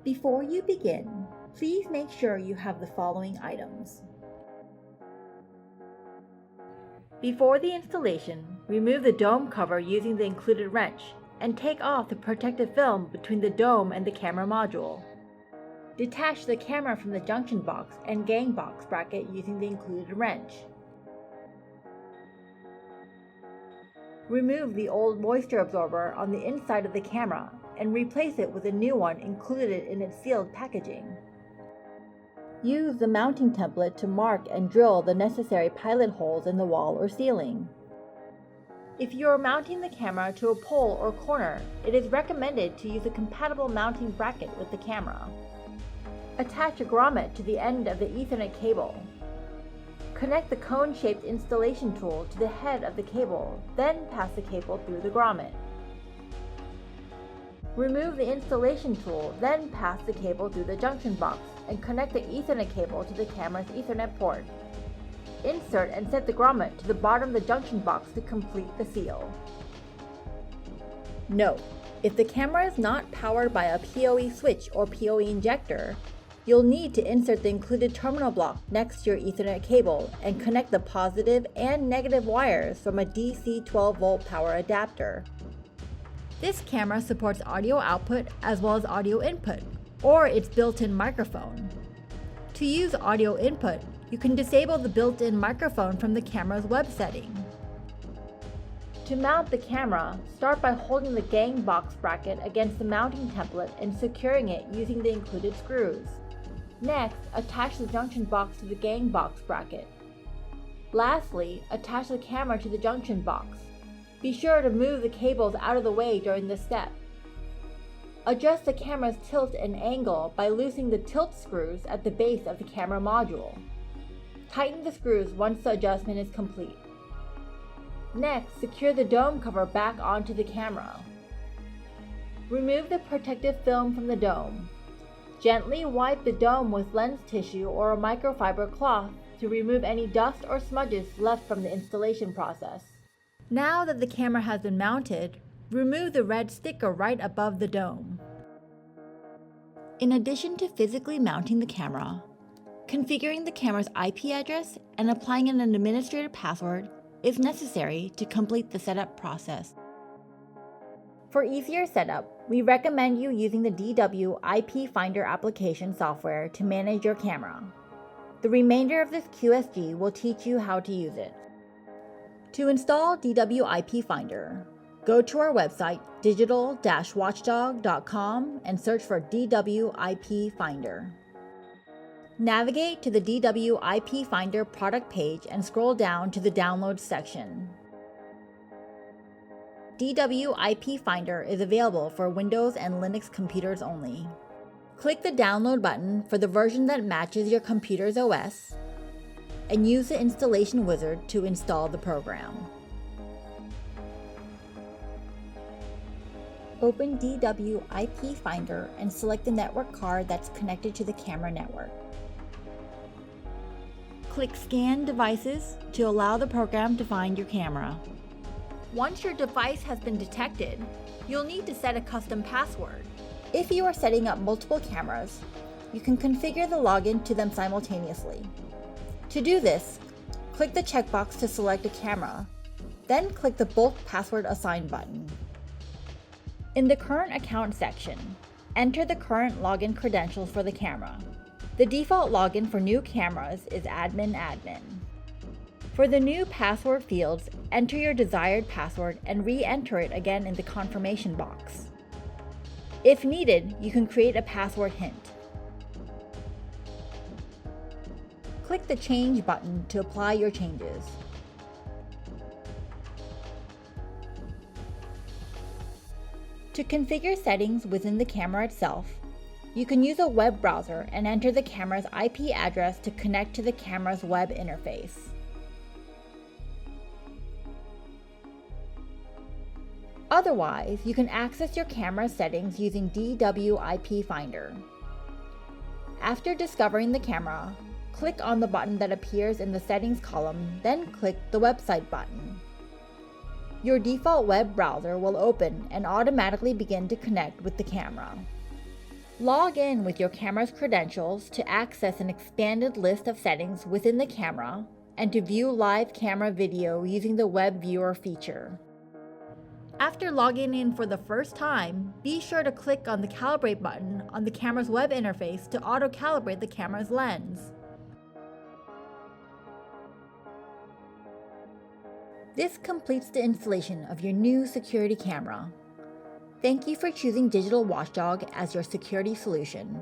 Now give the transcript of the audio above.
Before you begin, please make sure you have the following items. Before the installation, remove the dome cover using the included wrench and take off the protective film between the dome and the camera module. Detach the camera from the junction box and gang box bracket using the included wrench. Remove the old moisture absorber on the inside of the camera and replace it with a new one included in its sealed packaging. Use the mounting template to mark and drill the necessary pilot holes in the wall or ceiling. If you are mounting the camera to a pole or corner, it is recommended to use a compatible mounting bracket with the camera. Attach a grommet to the end of the Ethernet cable. Connect the cone-shaped installation tool to the head of the cable, then pass the cable through the grommet. Remove the installation tool, then pass the cable through the junction box and connect the Ethernet cable to the camera's Ethernet port. Insert and set the grommet to the bottom of the junction box to complete the seal. Note: if the camera is not powered by a PoE switch or PoE injector, you'll need to insert the included terminal block next to your Ethernet cable and connect the positive and negative wires from a DC 12-volt power adapter. This camera supports audio output as well as audio input, or its built-in microphone. To use audio input, you can disable the built-in microphone from the camera's web setting. To mount the camera, start by holding the gang box bracket against the mounting template and securing it using the included screws. Next, attach the junction box to the gang box bracket. Lastly, attach the camera to the junction box. Be sure to move the cables out of the way during this step. Adjust the camera's tilt and angle by loosening the tilt screws at the base of the camera module. Tighten the screws once the adjustment is complete. Next, secure the dome cover back onto the camera. Remove the protective film from the dome. Gently wipe the dome with lens tissue or a microfiber cloth to remove any dust or smudges left from the installation process. Now that the camera has been mounted, remove the red sticker right above the dome. In addition to physically mounting the camera, configuring the camera's IP address and applying an administrator password is necessary to complete the setup process. For easier setup, we recommend you using the DW IP Finder application software to manage your camera. The remainder of this QSG will teach you how to use it. To install DW IP Finder, go to our website digital-watchdog.com and search for DW IP Finder. Navigate to the DW IP Finder product page and scroll down to the Downloads section. DW IP Finder is available for Windows and Linux computers only. Click the Download button for the version that matches your computer's OS, and use the installation wizard to install the program. Open DW IP Finder and select the network card that's connected to the camera network. Click Scan Devices to allow the program to find your camera. Once your device has been detected, you'll need to set a custom password. If you are setting up multiple cameras, you can configure the login to them simultaneously. To do this, click the checkbox to select a camera, then click the Bulk Password Assign button. In the Current Account section, enter the current login credentials for the camera. The default login for new cameras is admin. For the new password fields, enter your desired password and re-enter it again in the confirmation box. If needed, you can create a password hint. Click the Change button to apply your changes. To configure settings within the camera itself, you can use a web browser and enter the camera's IP address to connect to the camera's web interface. Otherwise, you can access your camera settings using DW IP Finder. After discovering the camera, click on the button that appears in the Settings column, then click the Website button. Your default web browser will open and automatically begin to connect with the camera. Log in with your camera's credentials to access an expanded list of settings within the camera and to view live camera video using the web viewer feature. After logging in for the first time, be sure to click on the Calibrate button on the camera's web interface to auto-calibrate the camera's lens. This completes the installation of your new security camera. Thank you for choosing Digital Watchdog as your security solution.